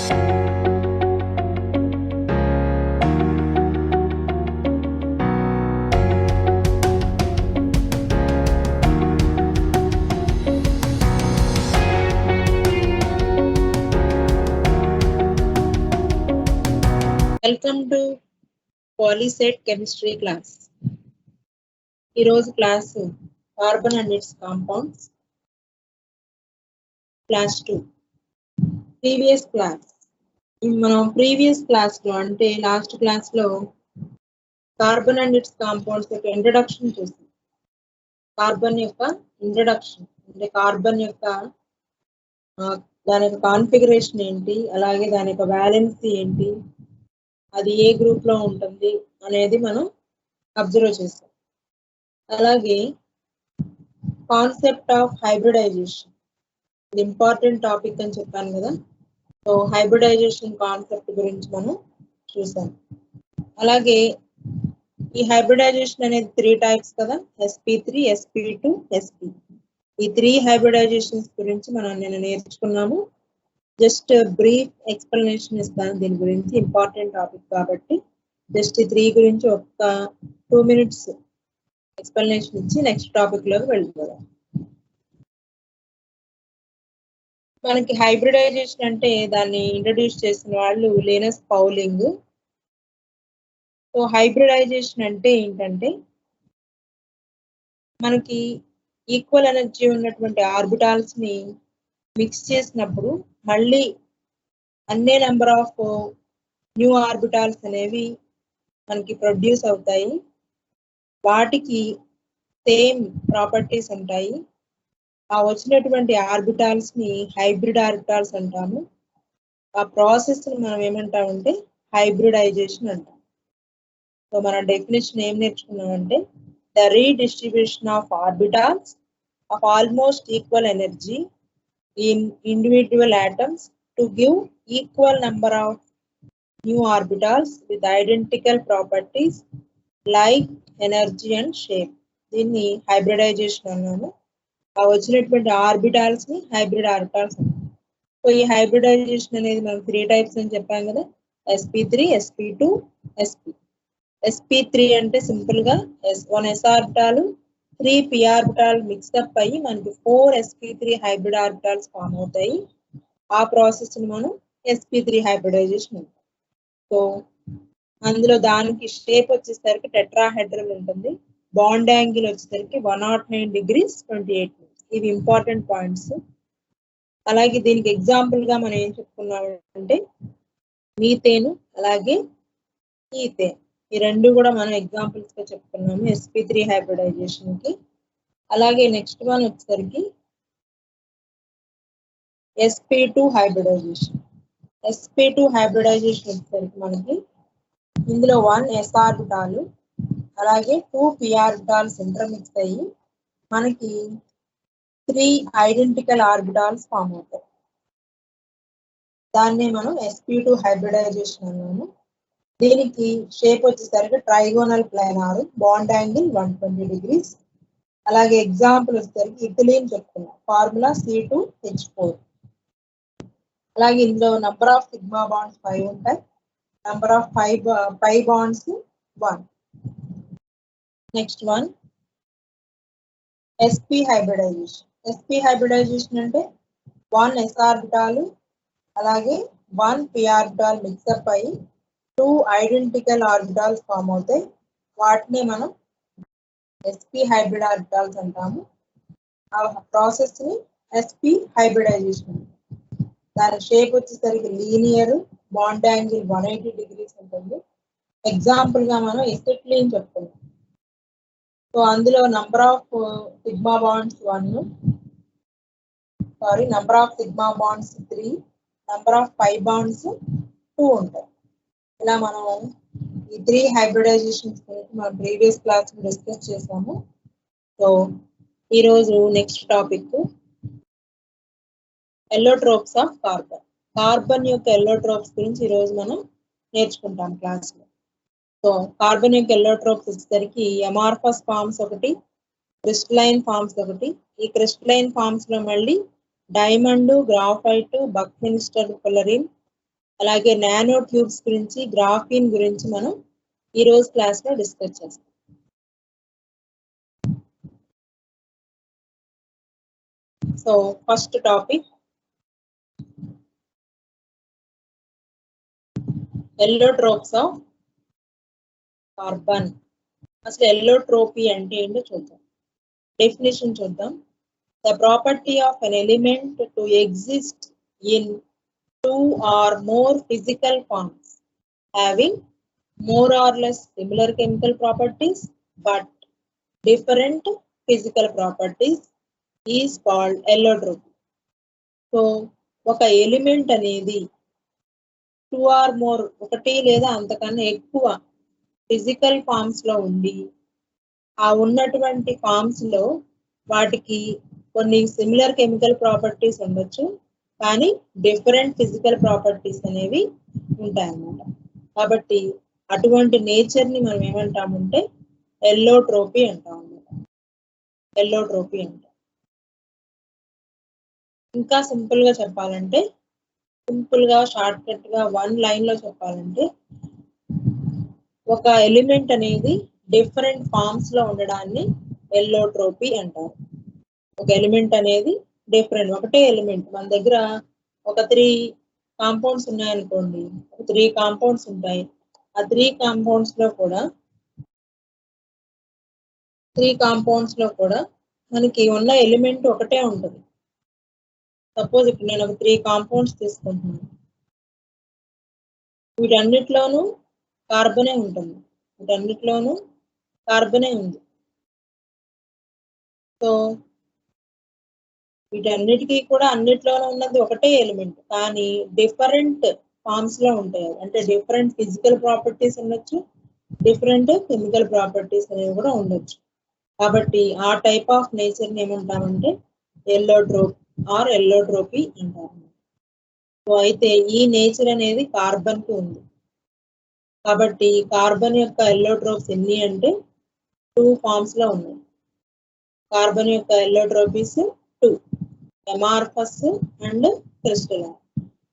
Welcome to Polyset Chemistry class. ఈరోజు class carbon and it's compounds class 2. Previous class లో అంటే last class లో carbon and it's compounds యొక్క introduction చూసాం. Carbon యొక్క ఇంట్రడక్షన్ అంటే కార్బన్ యొక్క దాని యొక్క కాన్ఫిగరేషన్ ఏంటి, అలాగే దాని యొక్క వ్యాలెన్సీ ఏంటి, అది ఏ గ్రూప్ లో ఉంటుంది అనేది మనం అబ్జర్వ్ చేస్తాం. అలాగే కాన్సెప్ట్ ఆఫ్ హైబ్రిడైజేషన్ ఇది ఇంపార్టెంట్ టాపిక్ అని చెప్పాను కదా. సో హైబ్రిడైజేషన్ కాన్సెప్ట్ గురించి మనం చూసాం. అలాగే ఈ హైబ్రిడైజేషన్ అనేది 3 టైప్స్ కదా, sp3, sp2, sp. ఈ 3 హైబ్రిడైజేషన్స్ గురించి మనం నేను నేర్చుకున్నాము. జస్ట్ బ్రీఫ్ ఎక్స్ప్లెనేషన్ ఇస్తాను దీని గురించి, ఇంపార్టెంట్ టాపిక్ కాబట్టి జస్ట్ ఈ 3 గురించి ఒక 2 minutes ఎక్స్ప్లెనేషన్ ఇచ్చి నెక్స్ట్ టాపిక్ లోకి వెళ్ళిపోదాం. మనకి హైబ్రిడైజేషన్ అంటే దాన్ని ఇంట్రడ్యూస్ చేసిన వాళ్ళు లినస్ పౌలింగ్. సో హైబ్రిడైజేషన్ అంటే ఏంటంటే మనకి ఈక్వల్ ఎనర్జీ ఉన్నటువంటి ఆర్బిటాల్స్ ని మిక్స్ చేసినప్పుడు మళ్ళీ అన్నే నెంబర్ ఆఫ్ న్యూ ఆర్బిటాల్స్ అనేవి మనకి ప్రొడ్యూస్ అవుతాయి. వాటికి సేమ్ ప్రాపర్టీస్ ఉంటాయి. ఆ వచ్చినటువంటి ఆర్బిటాల్స్ ని హైబ్రిడ్ ఆర్బిటాల్స్ అంటాము. ఆ ప్రాసెస్ ని మనం ఏమంటామంటే హైబ్రిడైజేషన్ అంటాం. సో మన డెఫినేషన్ ఏం నేర్చుకున్నామంటే the redistribution of orbitals of almost equal energy in individual atoms to give equal number of new orbitals with identical properties like energy and shape. దీన్ని హైబ్రిడైజేషన్ అన్నాము. ఆ వచ్చినటువంటి ఆర్బిటాల్స్ ని హైబ్రిడ్ ఆర్బిటాల్స్ అంటాం. So ఈ hybridisation అనేది మనం 3 types అని చెప్పాం కదా, sp3, sp2, sp. sp3 అంటే సింపుల్ గా 1 s orbital 3 p orbital mix-up అయ్యి మనకి 4 sp3 హైబ్రిడ్ ఆర్బిటాల్స్ ఫామ్ అవుతాయి. ఆ ప్రాసెస్ ని మనం sp3 హైబ్రిడైజేషన్ అంటాం. సో అందులో దానికి షేప్ వచ్చేసరికి టెట్రాహెడ్రల్ ఉంటుంది. బాండ్ యాంగిల్ వచ్చేసరికి 109 degrees 28 minutes. ఇవి ఇంపార్టెంట్ పాయింట్స్. అలాగే దీనికి ఎగ్జాంపుల్ గా మనం ఏం చెప్పుకున్నాం అంటే మీథేన్ అలాగే ఈథేన్, ఈ రెండు కూడా మనం ఎగ్జాంపుల్స్ గా చెప్పుకున్నాము sp3 హైబ్రిడైజేషన్ కి. అలాగే నెక్స్ట్ వన్ వచ్చేసరికి sp2 హైబ్రిడైజేషన్. sp2 హైబ్రిడైజేషన్ వచ్చేసరికి మనకి ఇందులో 1 s ఆర్బిటాల్ అలాగే 2 p ఆర్బిటాల్స్ ఇంటర్మిక్స్ అయ్యి మనకి 3 ఐడెంటికల్ ఆర్బిటాల్స్ ఫామ్ అవుతాయి. దాన్నే మనం sp2 హైబ్రిడైజేషన్ అన్నాము. దీనికి షేప్ వచ్చేసరికి trigonal planar, bond angle 120 degrees. అలాగే ఎగ్జాంపుల్ వచ్చేసరికి ఇథిలీన్ చెప్పుకున్నాం, ఫార్ములా C2H4. అలాగే ఇందులో నంబర్ ఆఫ్ సిగ్మా బాండ్స్ 5 ఉంటాయి, number of pi bonds 1. Next one sp hybridization. sp hybridization అంటే 1 s ఆర్బిటాల్ అలాగే 1 p ఆర్బిటాల్ మిక్సప్ అయ్యి 2 ఐడెంటికల్ ఆర్బిటాల్స్ ఫామ్ అవుతాయి. వాటిని మనం sp హైబ్రిడ్ ఆర్బిటాల్స్ అంటాము. ఆ ప్రాసెస్ ని sp హైబ్రిడైజేషన్. దాని షేప్ వచ్చేసరికి లీనియర్, బాండ్ యాంగిల్ 180 degrees ఉంటుంది. ఎగ్జాంపుల్ గా మనం ఎసిటిలీన్ చెప్పుకున్నాం. సో అందులో number of sigma bonds 1, number of sigma bonds 3, number of pi bonds 2 ఉంటాయి. ఇలా మనం ఈ 3 హైబ్రిడైజేషన్స్ గురించి మనం ప్రీవియస్ క్లాస్ డిస్కస్ చేసాము. సో ఈరోజు next topic allotropes of carbon. Carbon యొక్క ఎల్లోట్రోప్స్ గురించి ఈరోజు మనం నేర్చుకుంటాం క్లాస్ లో. సో కార్బన్ యొక్క ఎల్లోట్రోప్స్ వచ్చేసరికి అమార్ఫస్ ఫార్మ్స్ ఒకటి, క్రిస్టలైన్ ఫార్మ్స్ ఒకటి. ఈ క్రిస్టలైన్ ఫార్మ్స్ లో మళ్ళీ డైమండ్, గ్రాఫైట్, బక్మిన్స్టర్ ఫులరిన్, అలాగే నానో ట్యూబ్స్ గురించి, గ్రాఫీన్ గురించి మనం ఈ రోజు క్లాస్లో డిస్కస్ చేస్తాం. So first topic allotropes of carbon. అసలు ఎల్లోట్రోపీ అంటే ఏంటో చూద్దాం. డెఫినేషన్ చూద్దాం. The property of an element to exist in two or more physical forms having more or less similar chemical properties but different physical properties is called allotropy. So ఒక element అనేది two are more, ఒకటి లేదా అంతకన్నా ఎక్కువ physical forms లో ఉండి ఆ ఉన్నటువంటి ఫామ్స్ లో వాటికి కొన్ని సిమిలర్ కెమికల్ ప్రాపర్టీస్ ఉండొచ్చు, కానీ డిఫరెంట్ ఫిజికల్ ప్రాపర్టీస్ అనేవి ఉంటాయన్నమాట. కాబట్టి అటువంటి నేచర్ ని మనం ఏమంటామంటే ఎల్లోట్రోపీ అంటాం అన్నమాట. ఎల్లోట్రోపీ అంటాం. ఇంకా సింపుల్ గా చెప్పాలంటే, సింపుల్ గా షార్ట్ కట్ గా వన్ లైన్ లో చెప్పాలంటే, ఒక ఎలిమెంట్ అనేది డిఫరెంట్ ఫామ్స్ లో ఉండడాన్ని ఎల్లోట్రోపీ అంటారు. ఒక ఎలిమెంట్ అనేది డిఫరెంట్, ఒకటే ఎలిమెంట్ మన దగ్గర ఒక 3 కాంపౌండ్స్ ఉన్నాయనుకోండి, 3 కాంపౌండ్స్ ఉంటాయి. ఆ 3 కాంపౌండ్స్ లో కూడా మనకి ఉన్న ఎలిమెంట్ ఒకటే ఉంటుంది. సపోజ్ ఇప్పుడు నేను ఒక 3 కాంపౌండ్స్ తీసుకుంటున్నాను. వీటన్నిటిలోనూ కార్బనే ఉంటుంది. వీటన్నిటిలోనూ కార్బనే ఉంది. సో వీటన్నిటికీ కూడా అన్నిట్లోనూ ఉన్నది ఒకటే ఎలిమెంట్, కానీ డిఫరెంట్ ఫామ్స్ లో ఉంటాయి. అంటే డిఫరెంట్ ఫిజికల్ ప్రాపర్టీస్ ఉండొచ్చు, డిఫరెంట్ కెమికల్ ప్రాపర్టీస్ అనేవి కూడా ఉండొచ్చు. కాబట్టి ఆ టైప్ ఆఫ్ నేచర్ ని ఏమంటామంటే ఎల్లోట్రోపీ అంటారు. సో అయితే ఈ నేచర్ అనేది కార్బన్ కి ఉంది. కాబట్టి కార్బన్ యొక్క ఎల్లోట్రోప్స్ ఎన్ని అంటే 2 ఫామ్స్ లో ఉన్నాయి. కార్బన్ యొక్క ఎల్లోట్రోపీస్ 2, amorphous and crystalline.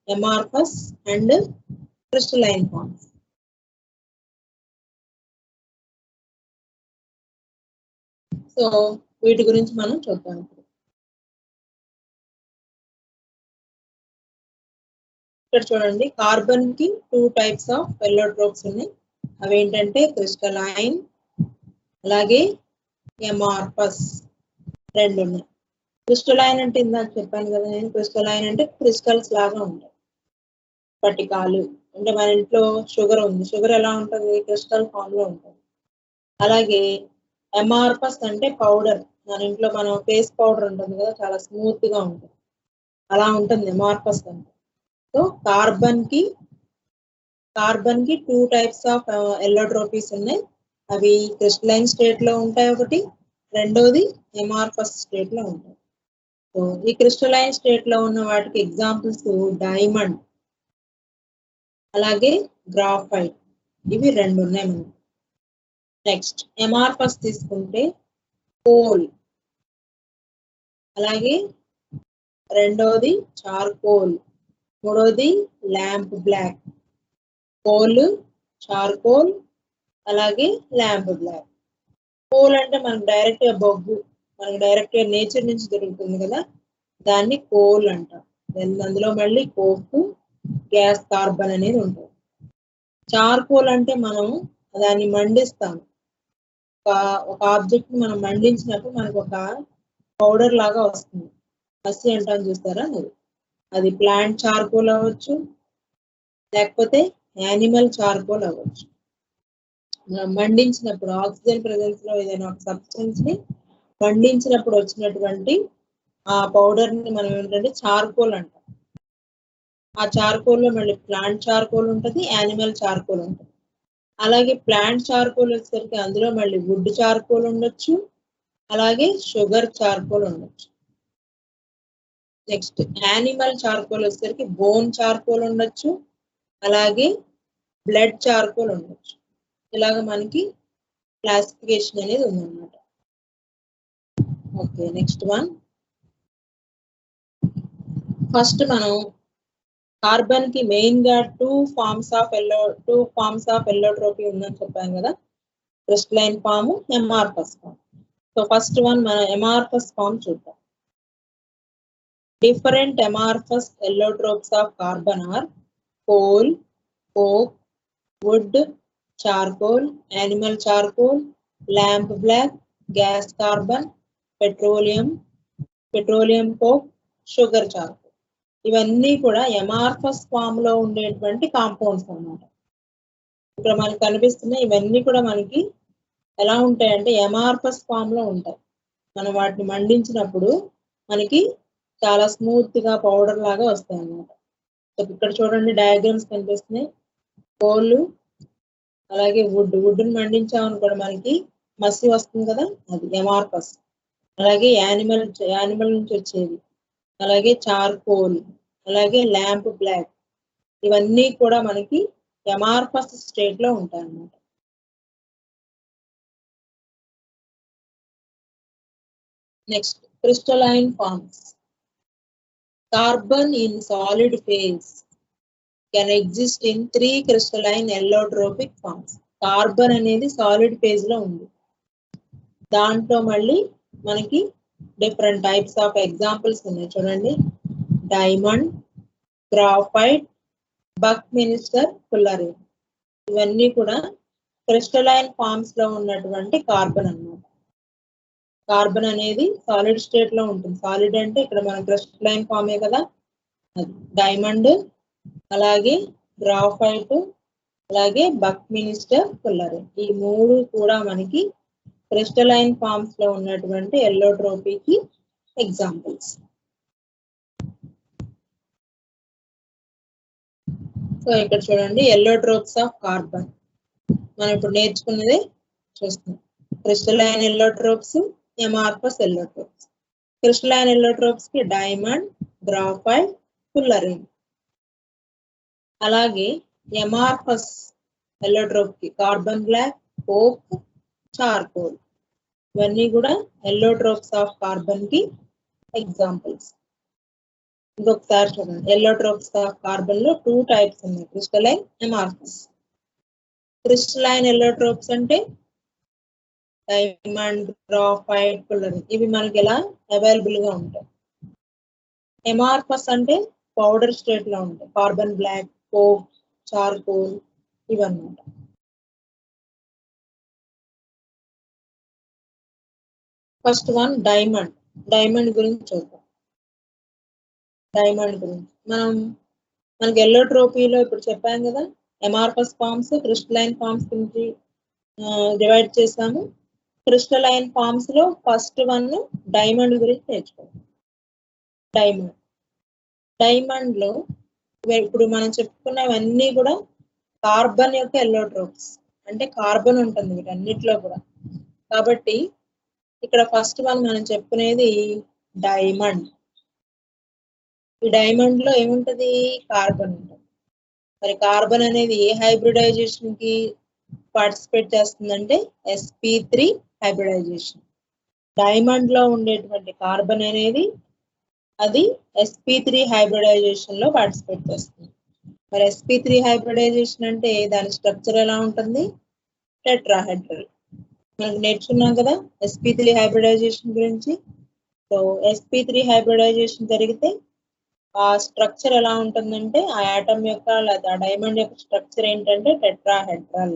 Amorphous and crystalline forms. So వీటి గురించి మనం చూద్దాం. ఇక్కడ చూడండి, కార్బన్ కి 2 టైప్స్ ఆఫ్ ఎల్లోట్రోప్స్ ఉన్నాయి. అవి ఏంటంటే క్రిస్టలైన్, అలాగే amorphous, 2 ఉన్నాయి. క్రిస్టలైన్ అంటే ఇందాక చెప్పాను కదా నేను, క్రిస్టలైన్ అంటే క్రిస్టల్స్ లాగా ఉంటాయి, స్ఫటికాలు. అంటే మన ఇంట్లో షుగర్ ఉంది, షుగర్ ఎలా ఉంటుంది, క్రిస్టల్ ఫామ్ లో ఉంటుంది. అలాగే అమార్ఫస్ అంటే పౌడర్, మన ఇంట్లో మనం ఫేస్ పౌడర్ ఉంటుంది కదా, చాలా స్మూత్ గా ఉంటుంది, అలా ఉంటుంది అమార్ఫస్ అంటే. సో కార్బన్ కి 2 టైప్స్ ఆఫ్ ఎల్లోట్రోపీస్ ఉన్నాయి. అవి క్రిస్టలైన్ స్టేట్ లో ఉంటాయి ఒకటి, రెండోది అమార్ఫస్ స్టేట్ లో ఉంటాయి. సో ఈ క్రిస్టలైన్ స్టేట్ లో ఉన్న వాటికి ఎగ్జాంపుల్స్ డైమండ్, అలాగే గ్రాఫైట్, ఇవి 2 ఉన్నాయి మనకి. నెక్స్ట్ అమార్ఫస్ తీసుకుంటే కోల్, అలాగే రెండోది చార్కోల్, మూడోది ల్యాంప్ బ్లాక్. కోల్, చార్కోల్, అలాగే ల్యాంప్ బ్లాక్. కోల్ అంటే మనకు డైరెక్ట్ గా బొగ్గు, మనకు డైరెక్ట్ గా నేచర్ నుంచి దొరుకుతుంది కదా, దాన్ని కోల్ అంటాం. అందులో మళ్ళీ కోక్, గ్యాస్, కార్బన్ అనేది ఉంటుంది. చార్కోల్ అంటే మనం దాన్ని మండిస్తాం. ఒక ఆబ్జెక్ట్ ని మనం మండించినప్పుడు మనకు ఒక పౌడర్ లాగా వస్తుంది, మసి అంటాం చూస్తారా, అది ప్లాంట్ చార్కోల్ అవ్వచ్చు, లేకపోతే యానిమల్ చార్కోల్ అవ్వచ్చు. మనం మండించినప్పుడు ఆక్సిజన్ ప్రెసెన్స్ లో ఏదైనా ఒక సబ్స్టెన్స్ ని మండించినప్పుడు వచ్చినటువంటి ఆ పౌడర్ ని మనం ఏంటంటే చార్కోల్ అంటాం. ఆ చార్కోల్ లో మళ్ళీ ప్లాంట్ చార్కోల్ ఉంటుంది, యానిమల్ చార్కోల్ ఉంటుంది. అలాగే ప్లాంట్ చార్కోల్ వచ్చేసరికి అందులో మళ్ళీ వుడ్ చార్కోల్ ఉండొచ్చు, అలాగే షుగర్ చార్కోల్ ఉండొచ్చు. నెక్స్ట్ యానిమల్ చార్కోల్ వచ్చేసరికి బోన్ చార్కోల్ ఉండొచ్చు, అలాగే బ్లడ్ చార్కోల్ ఉండొచ్చు. ఇలాగ మనకి క్లాసిఫికేషన్ అనేది ఉందన్నమాట. Okay, next one. ఫస్ట్ మనం కార్బన్ కి మెయిన్ గా టూ ఫార్మ్స్ ఆఫ్ ఎల్లోట్రోపీ ఉందని చెప్పాను కదా, crystalline form, amorphous form. So first one మన ఎమార్ఫస్ ఫామ్ చూద్దాం. Different amorphous allotropes of carbon are coal, coke, wood, charcoal, animal charcoal, lamp black, gas carbon, petroleum coke, sugar charcoal. ఇవన్నీ కూడా amorphous form లో ఉండేటువంటి compounds అన్నమాట. ఇక్కడ మనకు కనిపిస్తున్నాయి, ఇవన్నీ కూడా మనకి ఎలా ఉంటాయంటే ఎమార్ఫస్ ఫామ్ లో ఉంటాయి. మనం వాటిని మండించినప్పుడు మనకి చాలా స్మూత్ గా పౌడర్ లాగా వస్తాయి అన్నమాట. ఇక్కడ చూడండి డయాగ్రామ్స్ కనిపిస్తున్నాయి. కోళ్ళు అలాగే వుడ్ని మండించామని కూడా మనకి మసి వస్తుంది కదా, అది ఎమార్ఫస్. అలాగే యానిమల్ నుంచి వచ్చేది, అలాగే చార్కోల్, అలాగే ల్యాంప్ బ్లాక్, ఇవన్నీ కూడా మనకి ఎమార్ఫస్ స్టేట్ లో ఉంటాయి అన్నమాట. Next crystalline forms. Carbon in solid phase can exist in 3 crystalline allotropic forms. Carbon అనేది సాలిడ్ ఫేజ్ లో ఉంది. దాంట్లో మళ్ళీ మనకి డిఫరెంట్ టైప్స్ ఆఫ్ ఎగ్జాంపుల్స్ ఉన్నాయి చూడండి. డైమండ్, గ్రాఫైట్, బక్మినిస్టర్, ఫుల్లరీన్, ఇవన్నీ కూడా క్రిస్టలైన్ ఫార్మ్స్ లో ఉన్నటువంటి కార్బన్ అన్నమాట. కార్బన్ అనేది సాలిడ్ స్టేట్ లో ఉంటుంది. సాలిడ్ అంటే ఇక్కడ మన క్రిస్టలైన్ ఫామే కదా, అది డైమండ్, అలాగే గ్రాఫైట్, అలాగే బక్మినిస్టర్, ఫుల్లరీన్, ఈ మూడు కూడా మనకి క్రిస్టలైన్ ఫార్మ్స్ లో ఉన్నటువంటి ఎల్లోట్రోపీకి ఎగ్జాంపుల్స్. సో ఇక్కడ చూడండి ఎల్లోట్రోప్స్ ఆఫ్ కార్బన్ మనం ఇప్పుడు నేర్చుకున్నది చూస్తున్నాం. Crystalline allotropes, amorphous allotropes. Crystalline allotropes కి డైమండ్, గ్రాఫైట్, ఫుల్లరీన్. అలాగే ఎమార్ఫస్ ఎల్లోట్రోప్ కి కార్బన్ బ్లాక్, కోక్, చార్కోల్, ఇవన్నీ కూడా ఎల్లోట్రోప్స్ ఆఫ్ కార్బన్ కి ఎగ్జాంపుల్స్. ఇంకొకసారి చూడండి, ఎల్లోట్రోప్స్ ఆఫ్ కార్బన్ లో 2 టైప్స్ ఉన్నాయి, క్రిస్టలైన్, ఎమార్ఫస్. క్రిస్టలైన్ ఎల్లోట్రోప్స్ అంటే డైమండ్, గ్రాఫైట్, ఫుల్లరీన్, ఇవి మనకి ఎలా అవైలబుల్ గా ఉంటాయి. ఎమార్ఫస్ అంటే పౌడర్ స్టేట్ లో ఉంటాయి, కార్బన్ బ్లాక్, కోక్, చార్కోల్, ఇవన్నమాట. First one diamond. డైమండ్ గురించి చూద్దాం. డైమండ్ గురించి మనకి ఎల్లోట్రోపీలో ఇప్పుడు చెప్పాం కదా, ఎమార్ఫస్ ఫార్మ్స్, క్రిస్టలైన్ ఫార్మ్స్ గురించి డివైడ్ చేసాము. క్రిస్టలైన్ ఫార్మ్స్ లో ఫస్ట్ వన్ డైమండ్ గురించి నేర్చుకోండి. డైమండ్ లో ఇప్పుడు మనం చెప్పుకున్నవన్నీ కూడా కార్బన్ యొక్క ఎల్లోట్రోప్స్, అంటే కార్బన్ ఉంటుంది వీటన్నిటిలో కూడా. కాబట్టి ఇక్కడ ఫస్ట్ వన్ మనం చెప్పుకునేది డైమండ్. ఈ డైమండ్ లో ఏముంటది, కార్బన్ ఉంటుంది. మరి కార్బన్ అనేది ఏ హైబ్రిడైజేషన్ కి పార్టిసిపేట్ చేస్తుందంటే sp3 హైబ్రిడైజేషన్. డైమండ్ లో ఉండేటువంటి కార్బన్ అనేది అది sp3 హైబ్రిడైజేషన్ లో పార్టిసిపేట్ చేస్తుంది. మరి sp3 హైబ్రిడైజేషన్ అంటే దాని స్ట్రక్చర్ ఎలా ఉంటుంది, టెట్రాహెడ్రల్. మనకు నేర్చుకున్నాం కదా sp3 హైబ్రిడైజేషన్ గురించి. సో sp3 హైబ్రిడైజేషన్ జరిగితే ఆ స్ట్రక్చర్ ఎలా ఉంటుందంటే ఆ ఆటమ్ యొక్క లేదా డైమండ్ యొక్క స్ట్రక్చర్ ఏంటంటే టెట్రాహెడ్రల్.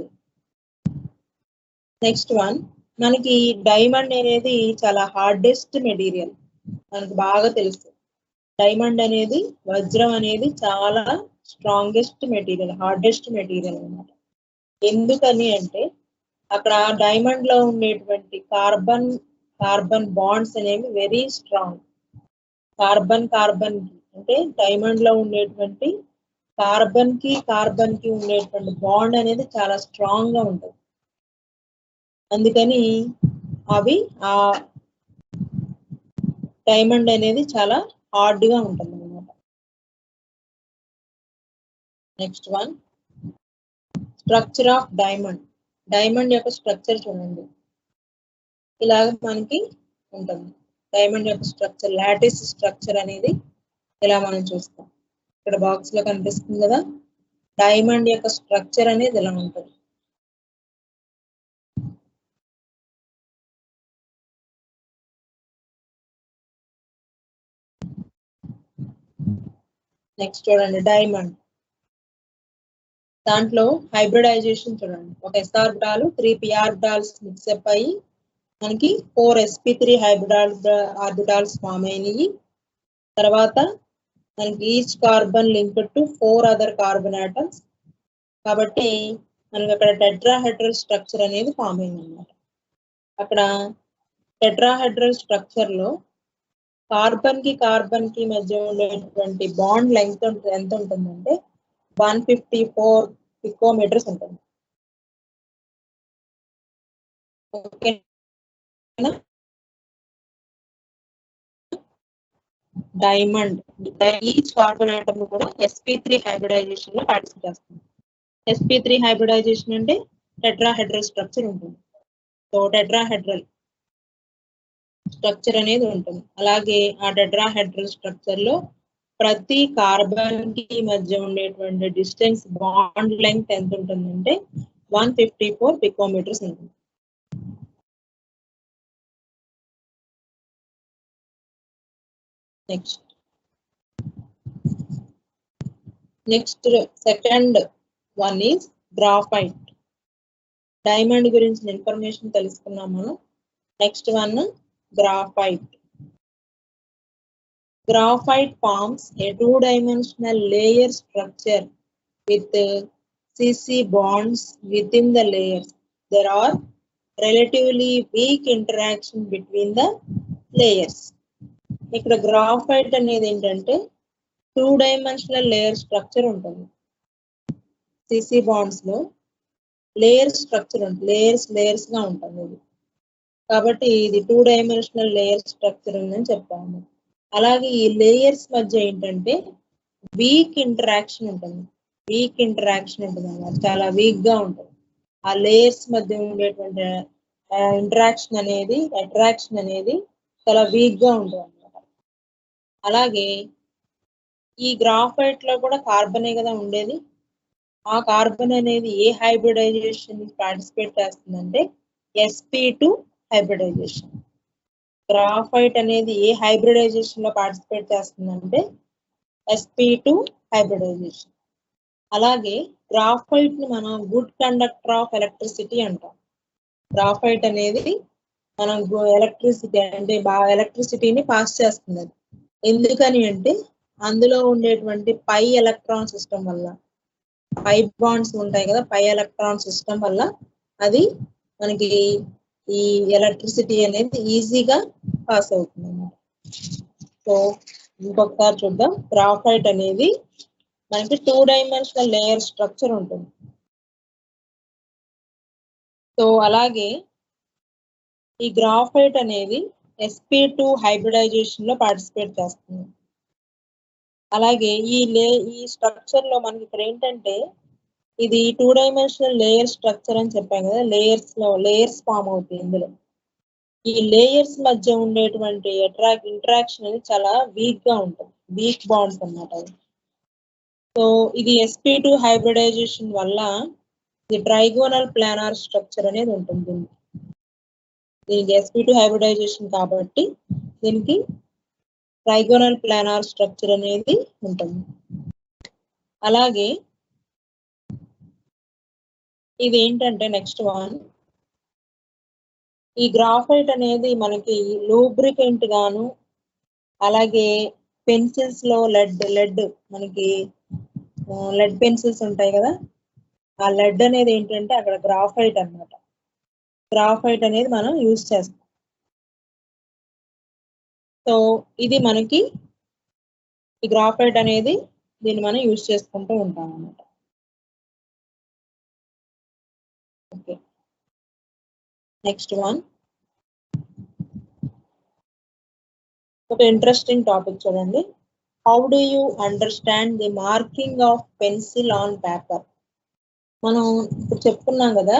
నెక్స్ట్ వన్, మనకి డైమండ్ అనేది చాలా హార్డెస్ట్ మెటీరియల్, మనకు బాగా తెలుసు. డైమండ్ అనేది, వజ్రం అనేది చాలా స్ట్రాంగెస్ట్ మెటీరియల్, హార్డెస్ట్ మెటీరియల్ అన్నమాట. ఎందుకని అంటే అక్కడ డైమండ్ లో ఉండేటువంటి కార్బన్ బాండ్స్ అనేవి వెరీ స్ట్రాంగ్. కార్బన్ అంటే డైమండ్ లో ఉండేటువంటి కార్బన్ కి ఉండేటువంటి బాండ్ అనేది చాలా స్ట్రాంగ్ గా ఉంటుంది. అందుకని అవి ఆ డైమండ్ అనేది చాలా హార్డ్ గా ఉంటుంది అన్నమాట. Next one, structure of diamond. Diamond యొక్క స్ట్రక్చర్ చూడండి, ఇలాగ మనకి ఉంటుంది. డైమండ్ యొక్క స్ట్రక్చర్, లాటిస్ స్ట్రక్చర్ అనేది ఇలా మనం చూస్తాం. ఇక్కడ బాక్స్ లో కనిపిస్తుంది కదా, డైమండ్ యొక్క స్ట్రక్చర్ అనేది ఇలా ఉంటుంది. నెక్స్ట్ చూడండి డైమండ్. దాంట్లో హైబ్రిడైజేషన్ చూడండి, ఒక s orbital 3 p orbitals mixup అయ్యి మనకి 4 sp3 ఆర్బిటాల్స్ ఫామ్ అయినాయి. తర్వాత మనకి each carbon linked to 4 other carbon atoms. కాబట్టి మనకి అక్కడ టెట్రాహెడ్రల్ స్ట్రక్చర్ అనేది ఫామ్ అయింది అనమాట. అక్కడ టెట్రాహెడ్రల్ స్ట్రక్చర్ లో కార్బన్ కి మధ్య ఉండేటువంటి బాండ్ లెంగ్త్ ఎంత ఉంటుందంటే 154 పికోమీటర్స్ ఉంటుంది. ఓకేనా? డైమండ్ ఈచ్ కార్బన్ ఆటమ్ కూడా sp3 హైబ్రిడైజేషన్ లో పార్టిసిపేట్ చేస్తుంది. sp3 హైబ్రిడైజేషన్ అంటే టెట్రాహెడ్రల్ స్ట్రక్చర్ ఉంటుంది. సో టెట్రాహెడ్రల్ స్ట్రక్చర్ అనేది ఉంటుంది. అలాగే ఆ టెట్రాహెడ్రల్ స్ట్రక్చర్ లో ప్రతి కార్బన్ కి మధ్య ఉండేటువంటి డిస్టెన్స్ బాండ్ లెంగ్త్ ఎంత ఉంటుందంటే 154 పికోమీటర్స్ ఉంటుంది. Next second one is graphite. Diamond గురించిన ఇన్ఫర్మేషన్ తెలుసుకున్నాం మనం. Next one graphite. Graphite forms a two-dimensional layer structure with CC bonds within the layers. There are relatively weak interaction between the layers. ఇక్కడ graphite అనేది ఏంటంటే 2-dimensional layer structure ఉంటుంది. CC bonds లో layer structure ఉంటుంది, layers గా ఉంటుంది ఇది. కాబట్టి ఇది 2-dimensional layer structure ఉందని చెప్పాము. అలాగే ఈ లేయర్స్ మధ్య ఏంటంటే వీక్ ఇంటరాక్షన్ ఉంటుంది అన్నమాట, చాలా వీక్ గా ఉంటుంది. ఆ లేయర్స్ మధ్య ఉండేటువంటి ఇంటరాక్షన్ అనేది, అట్రాక్షన్ అనేది చాలా వీక్ గా ఉంటుంది అన్నమాట. అలాగే ఈ గ్రాఫైట్ లో కూడా కార్బనే కదా ఉండేది. ఆ కార్బన్ అనేది ఏ హైబ్రిడైజేషన్ పార్టిసిపేట్ చేస్తుందంటే sp2 హైబ్రిడైజేషన్. గ్రాఫైట్ అనేది ఏ హైబ్రిడైజేషన్ లో పార్టిసిపేట్ చేస్తుందంటే sp2 హైబ్రిడైజేషన్. అలాగే గ్రాఫైట్ ని మనం గుడ్ కండక్టర్ ఆఫ్ ఎలక్ట్రిసిటీ అంటాం. గ్రాఫైట్ అనేది మనం ఎలక్ట్రిసిటీ అంటే బాగా ఎలక్ట్రిసిటీని పాస్ చేస్తుంది. ఎందుకని అంటే అందులో ఉండేటువంటి పై ఎలక్ట్రాన్ సిస్టమ్ వల్ల, పై బాండ్స్ ఉంటాయి కదా, పై ఎలక్ట్రాన్ సిస్టమ్ వల్ల అది మనకి ఈ ఎలక్ట్రిసిటీ అనేది ఈజీగా పాస్ అవుతుంది అన్నమాట. సో ఇంకొకసారి చూద్దాం. గ్రాఫైట్ అనేది మనకి 2-dimensional లేయర్ స్ట్రక్చర్ ఉంటుంది. సో అలాగే ఈ గ్రాఫైట్ అనేది sp2 హైబ్రిడైజేషన్ లో పార్టిసిపేట్ చేస్తుంది. అలాగే ఈ స్ట్రక్చర్ లో మనకి ఇక్కడ ఏంటంటే ఇది 2-dimensional లేయర్ స్ట్రక్చర్ అని చెప్పాం కదా, లేయర్స్ ఫామ్ అవుతాయి ఇందులో. ఈ లేయర్స్ మధ్య ఉండేటువంటి ఇంటరాక్షన్ అనేది చాలా వీక్ గా ఉంటుంది, వీక్ బాండ్స్ అన్నమాట. సో ఇది sp2 హైబ్రిడైజేషన్ వల్ల ఇది ట్రైగోనల్ ప్లానార్ స్ట్రక్చర్ అనేది ఉంటుంది. దీనికి sp2 హైబ్రిడైజేషన్ కాబట్టి దీనికి ట్రైగోనల్ ప్లానార్ స్ట్రక్చర్ అనేది ఉంటుంది. అలాగే ఇది ఏంటంటే నెక్స్ట్ వన్, ఈ గ్రాఫైట్ అనేది మనకి లూబ్రికెంట్ గాను, అలాగే పెన్సిల్స్ లో లెడ్ మనకి లెడ్ పెన్సిల్స్ ఉంటాయి కదా, ఆ లెడ్ అనేది ఏంటంటే అక్కడ గ్రాఫైట్ అన్నమాట. గ్రాఫైట్ అనేది మనం యూజ్ చేస్తాం. సో ఇది మనకి ఈ గ్రాఫైట్ అనేది దీన్ని మనం యూజ్ చేసుకుంటూ ఉంటాం అన్నమాట. ఓకే, నెక్స్ట్ వన్ ఒక ఇంట్రెస్టింగ్ టాపిక్ చూడండి. How do you understand the marking of pencil on paper? మనం ఇప్పుడు చెప్పుకున్నాం కదా,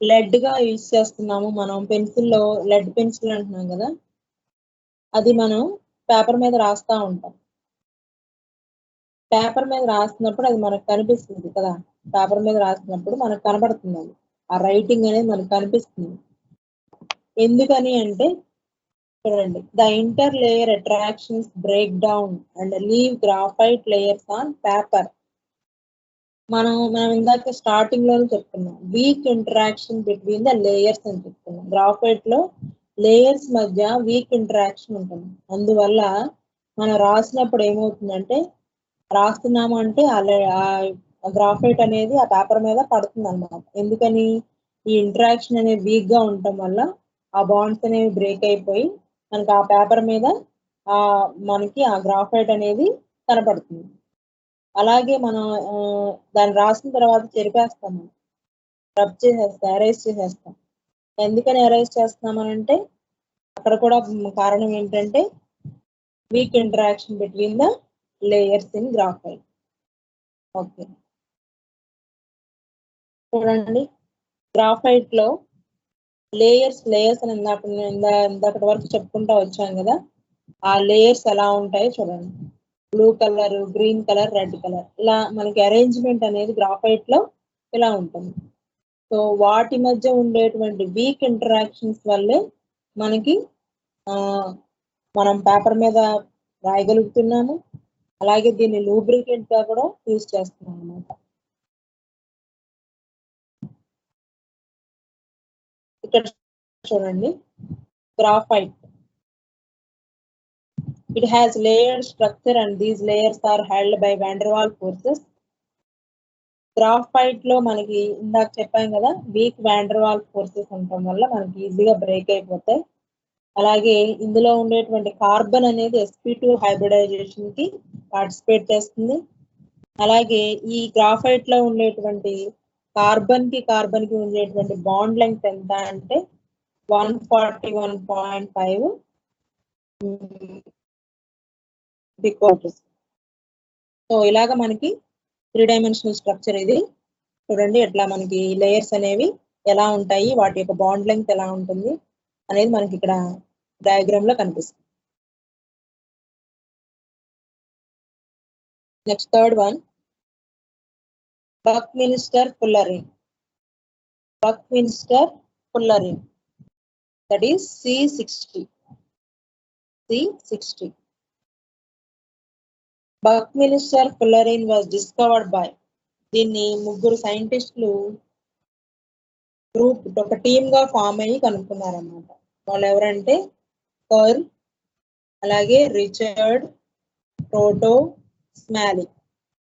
లెడ్ గా యూజ్ చేస్తున్నాము మనం పెన్సిల్లో, లెడ్ పెన్సిల్ అంటున్నాం కదా, అది మనం పేపర్ మీద రాస్తా ఉంటాం. పేపర్ మీద రాస్తున్నప్పుడు అది మనకు కనిపిస్తుంది కదా, పేపర్ మీద రాస్తున్నప్పుడు మనకు కనబడుతుంది అది, ఆ రైటింగ్ అనేది మనకు కనిపిస్తుంది. ఎందుకని అంటే చూడండి, the inter layer attractions break down and leave graphite layers on paper. మనం ఇందాక స్టార్టింగ్ లోనే చెప్పుకున్నాం, week interaction between the layers అని చెప్పుకున్నాం. గ్రాఫైట్ లో లేయర్స్ మధ్య వీక్ ఇంటరాక్షన్ ఉంటుంది. అందువల్ల మనం రాసినప్పుడు ఏమవుతుందంటే, రాస్తున్నాము అంటే ఆ గ్రాఫైట్ అనేది ఆ పేపర్ మీద పడుతుంది అన్నమాట. ఎందుకని, ఈ ఇంటరాక్షన్ అనేది వీక్ గా ఉండటం వల్ల ఆ బాండ్స్ అనేవి బ్రేక్ అయిపోయి మనకి ఆ పేపర్ మీద మనకి ఆ గ్రాఫైట్ అనేది కనపడుతుంది. అలాగే మనం దాన్ని రాసిన తర్వాత చెరిపేస్తాం, రబ్ చేసేస్తాం, ఎరేజ్ చేసేస్తాం. ఎందుకని ఎరేజ్ చేస్తున్నామనంటే అక్కడ కూడా కారణం ఏంటంటే week interaction between the layers in graphite. Okay, చూడండి, గ్రాఫైట్ లో లేయర్స్ అని ఇందాకటి వరకు చెప్పుకుంటా వచ్చాం కదా, ఆ లేయర్స్ ఎలా ఉంటాయో చూడండి. Blue colour, green colour, red colour, ఇలా మనకి అరేంజ్మెంట్ అనేది గ్రాఫైట్ లో ఇలా ఉంటుంది. సో వాటి మధ్య ఉండేటువంటి వీక్ ఇంటరాక్షన్స్ వల్లే మనకి మనం పేపర్ మీద రాయగలుగుతున్నాము. అలాగే దీన్ని లూబ్రికెంట్ గా కూడా యూజ్ చేస్తున్నాం అన్నమాట. ఇక్కడ చూడండి, graphite, it has layered structure and these layers are held by van der Waals forces. Graphite లో మనకి ఇందాక చెప్పాం కదా, week van der Waals forces ఉండటం వల్ల మనకి ఈజీగా బ్రేక్ అయిపోతాయి. అలాగే ఇందులో ఉండేటువంటి కార్బన్ అనేది sp2 హైబ్రిడైజేషన్ కి పార్టిసిపేట్ చేస్తుంది. అలాగే ఈ గ్రాఫైట్ లో ఉండేటువంటి కార్బన్ కి ఉండేటువంటి బాండ్ లెంగ్త్ ఎంత అంటే 141.5 సో ఇలాగా మనకి 3 డైమెన్షనల్ స్ట్రక్చర్ ఇది. చూడండి ఎట్లా మనకి లేయర్స్ అనేవి ఎలా ఉంటాయి, వాటి యొక్క బాండ్ లెంగ్త్ ఎలా ఉంటుంది అనేది మనకి ఇక్కడ డయాగ్రామ్ లో కనిపిస్తుంది. Next third one, buckminster fullerene. Buckminster fullerene, that is C60. Buckminster fullerene was discovered by, దీన్ని ముగ్గురు సైంటిస్టులు గ్రూప్ ఒక టీమ్ గా ఫామ్ అయ్యి కనుక్కున్నారన్నమాట. వాళ్ళు ఎవరంటే కర్ల్, అలాగే రిచర్డ్, టోటో, స్మాలీ,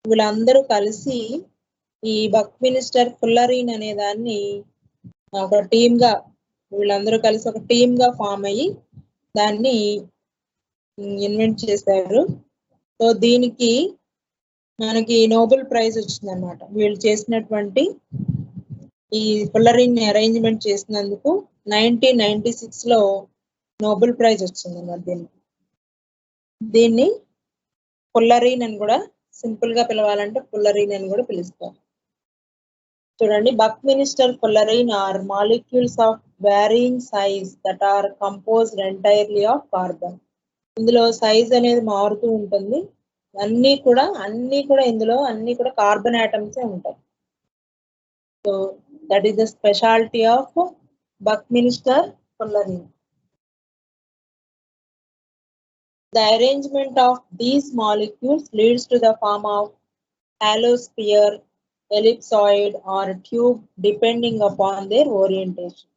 వీళ్ళందరూ కలిసి ఈ బక్మిన్స్టర్ ఫుల్లరీన్ అనే దాన్ని ఒక టీమ్ గా, వీళ్ళందరూ కలిసి ఒక టీమ్ గా ఫామ్ అయ్యి దాన్ని ఇన్వెంట్ చేశారు. సో దీనికి మనకి నోబెల్ ప్రైజ్ వచ్చింది అనమాట. వీళ్ళు చేసినటువంటి ఈ ఫుల్లరీన్ అరేంజ్మెంట్ చేసినందుకు 1996 లో నోబెల్ ప్రైజ్ వచ్చింది అన్నమాట. దీన్ని ఫుల్లరీన్ అని కూడా, సింపుల్ గా పిలవాలంటే ఫుల్లరీన్ అని కూడా పిలుస్తారు. చూడండి, buckminster fullerene are molecules of varying size that are composed entirely of carbon. ఇందులో సైజ్ అనేది మారుతూ ఉంటుంది, అన్ని కూడా ఇందులో అన్ని కూడా కార్బన్ ఆటమ్స్ ఉంటాయి. So that is the speciality of buckminster fullerene. The arrangement of these molecules leads to the form of hollow sphere, ellipsoid or tube depending upon their orientation.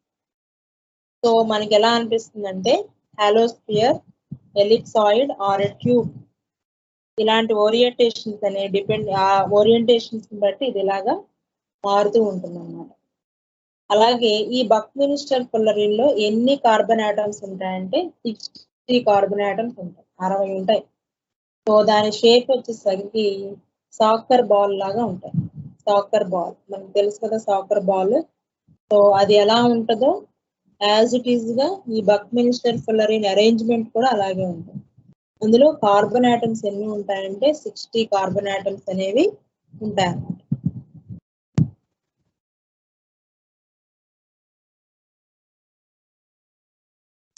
So మనకి ఎలా అనిపిస్తుందంటే hollow sphere, ellipsoid or tube, ఇలాంటి orientations అనే orientations బట్టి ఇది ఇలాగా మారుతూ ఉంటుంది అన్నమాట. అలాగే ఈ బక్మిన్స్టర్ ఫుల్లరీన్ లో ఎన్ని కార్బన్ ఆటమ్స్ ఉంటాయంటే 60 కార్బన్ ఆటమ్స్ ఉంటాయి, 60 ఉంటాయి. సో దాని షేప్ వచ్చేసరికి సాకర్ బాల్ లాగా ఉంటాయి. సాకర్ బాల్ మనకు తెలుసు కదా, సాకర్ బాల్. సో అది ఎలా ఉంటుందో యాజ్ ఇట్ ఈజ్ గా ఈ బక్మిన్స్టర్ ఫుల్లరీన్ అరేంజ్మెంట్ కూడా అలాగే ఉంటుంది. అందులో కార్బన్ ఆటమ్స్ ఎన్ని ఉంటాయంటే 60 కార్బన్ ఆటమ్స్ అనేవి ఉంటాయన్నమాట.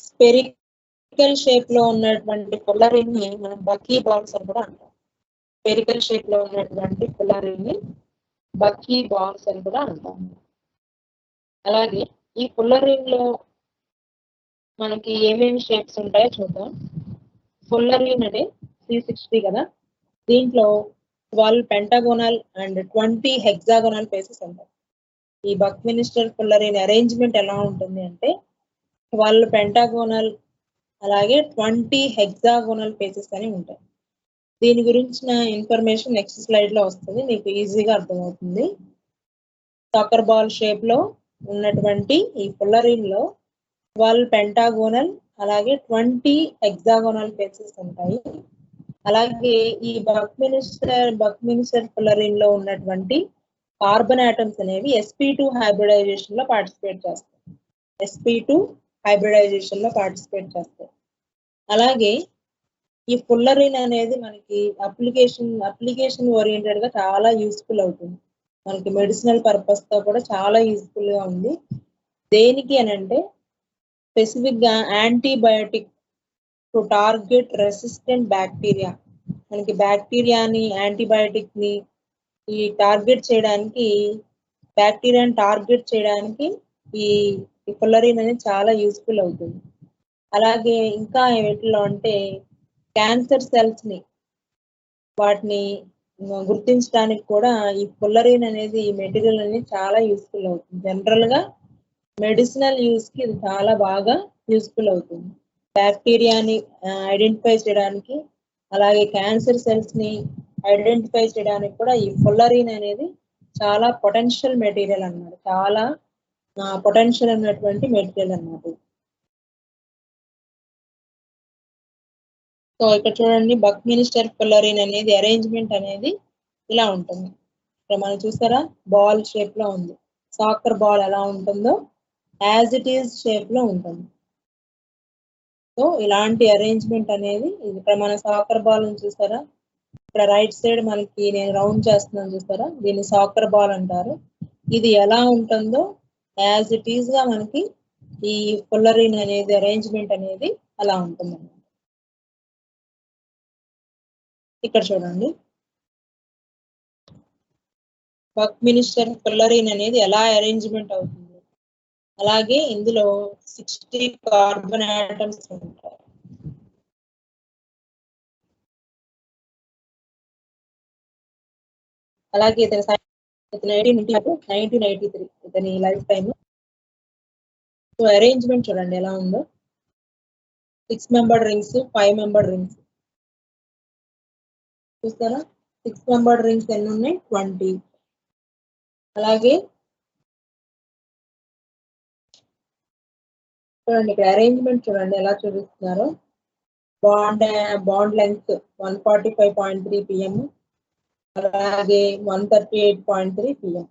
స్పెరికల్ షేప్ లో ఉన్నటువంటి ఫుల్లరీన్ ని మనం బకీ బాల్స్ అని కూడా అంటాం. స్పెరికల్ షేప్ లో ఉన్నటువంటి ఫుల్లరీని బక్కీ బాల్స్ అని కూడా అంటాము. అలాగే ఈ ఫుల్లరీన్ లో మనకి ఏమేమి షేప్స్ ఉంటాయో చూద్దాం. ఫుల్లరీన్ అంటే 360 కదా, దీంట్లో 12 పెంటాగోనల్ అండ్ 20 హెక్సాగోనల్ ఫేసెస్ ఉంటాయి. ఈ బక్మినిస్టర్ ఫుల్లరీన్ అరేంజ్మెంట్ ఎలా ఉంటుంది అంటే 12 పెంటాగోనల్ అలాగే 20 హెక్సాగోనల్ ఫేసెస్ అని ఉంటాయి. దీని గురించిన ఇన్ఫర్మేషన్ నెక్స్ట్ స్లైడ్ లో వస్తుంది, మీకు ఈజీగా అర్థమవుతుంది. సాకర్ బాల్ షేప్ లో ఉన్నటువంటి ఈ ఫుల్లరీన్ లో 12 పెంటాగోనల్ అలాగే 20 హెక్సాగోనల్ ఫేసెస్ ఉంటాయి. అలాగే ఈ బక్మినిస్టర్ ఫుల్లరీన్ లో ఉన్నటువంటి కార్బన్ ఆటమ్స్ అనేవి sp2 హైబ్రిడైజేషన్ లో పార్టిసిపేట్ చేస్తాయి. sp2 హైబ్రిడైజేషన్ లో పార్టిసిపేట్ చేస్తాయి. అలాగే ఈ ఫుల్లరీన్ అనేది మనకి అప్లికేషన్ ఓరియంటెడ్ గా చాలా యూస్ఫుల్ అవుతుంది. మనకి మెడిసినల్ పర్పస్ తో కూడా చాలా యూస్ఫుల్ గా ఉంది. దేనికి అని అంటే స్పెసిఫిక్ గా antibiotic to target resistant bacteria. మనకి బ్యాక్టీరియాని యాంటీబయాటిక్ ని ఈ టార్గెట్ చేయడానికి, బ్యాక్టీరియాని టార్గెట్ చేయడానికి ఈ ఫుల్లరీన్ అనేది చాలా యూస్ఫుల్ అవుతుంది. అలాగే ఇంకా వీటిలో అంటే క్యాన్సర్ సెల్స్ ని వాటిని గుర్తించడానికి కూడా ఈ ఫుల్లరీన్ అనేది ఈ మెటీరియల్ అనేది చాలా యూస్ఫుల్ అవుతుంది. జనరల్ గా మెడిసినల్ యూస్ కి ఇది చాలా బాగా యూస్ఫుల్ అవుతుంది. బ్యాక్టీరియాని ఐడెంటిఫై చేయడానికి అలాగే క్యాన్సర్ సెల్స్ ని ఐడెంటిఫై చేయడానికి కూడా ఈ ఫుల్లరీన్ అనేది చాలా పొటెన్షియల్ మెటీరియల్ అన్నమాట. చాలా పొటెన్షియల్ ఉన్నటువంటి మెటీరియల్ అన్నమాట. సో ఇక్కడ చూడండి, బక్మినిస్టర్ ఫుల్లరీన్ అనేది అరేంజ్మెంట్ అనేది ఇలా ఉంటుంది. ఇక్కడ మనం చూసారా, బాల్ షేప్ లో ఉంది. సాకర్ బాల్ ఎలా ఉంటుందో యాజ్ ఇట్ ఈజ్ షేప్ లో ఉంటుంది. సో ఇలాంటి అరేంజ్మెంట్ అనేది ఇక్కడ మన సాకర్ బాల్ చూసారా, ఇక్కడ రైట్ సైడ్ మనకి నేను రౌండ్ చేస్తున్నాను చూసారా, దీన్ని సాకర్ బాల్ అంటారు. ఇది ఎలా ఉంటుందో యాజ్ ఇట్ ఈజ్ గా మనకి ఈ ఫుల్లరీన్ అనేది అరేంజ్మెంట్ అనేది అలా ఉంటుంది. ఇక్కడ చూడండి, బక్మినిస్టర్ ఫుల్లరీన్ అనేది ఎలా అరేంజ్మెంట్ అవుతుంది. అలాగే ఇందులో 60 కార్బన్ ఆటమ్స్ ఉంటాయి. అలాగే ఇతని 1983 ఇతని లైఫ్ టైమ్. సో అరేంజ్మెంట్ చూడండి ఎలా ఉందో, 6 మెంబర్డ్ రింగ్స్, 5 మెంబర్డ్ రింగ్స్ చూస్తారా. 6 మెంబర్డ్ రింగ్స్ ఎన్ని ఉన్నాయి, 20. అలాగే చూడండి ఇక్కడ అరేంజ్మెంట్ చూడండి ఎలా చూపిస్తున్నారో. బాండ్ లెంగ్త్ 145.3 pm, అలాగే 138.3 pm.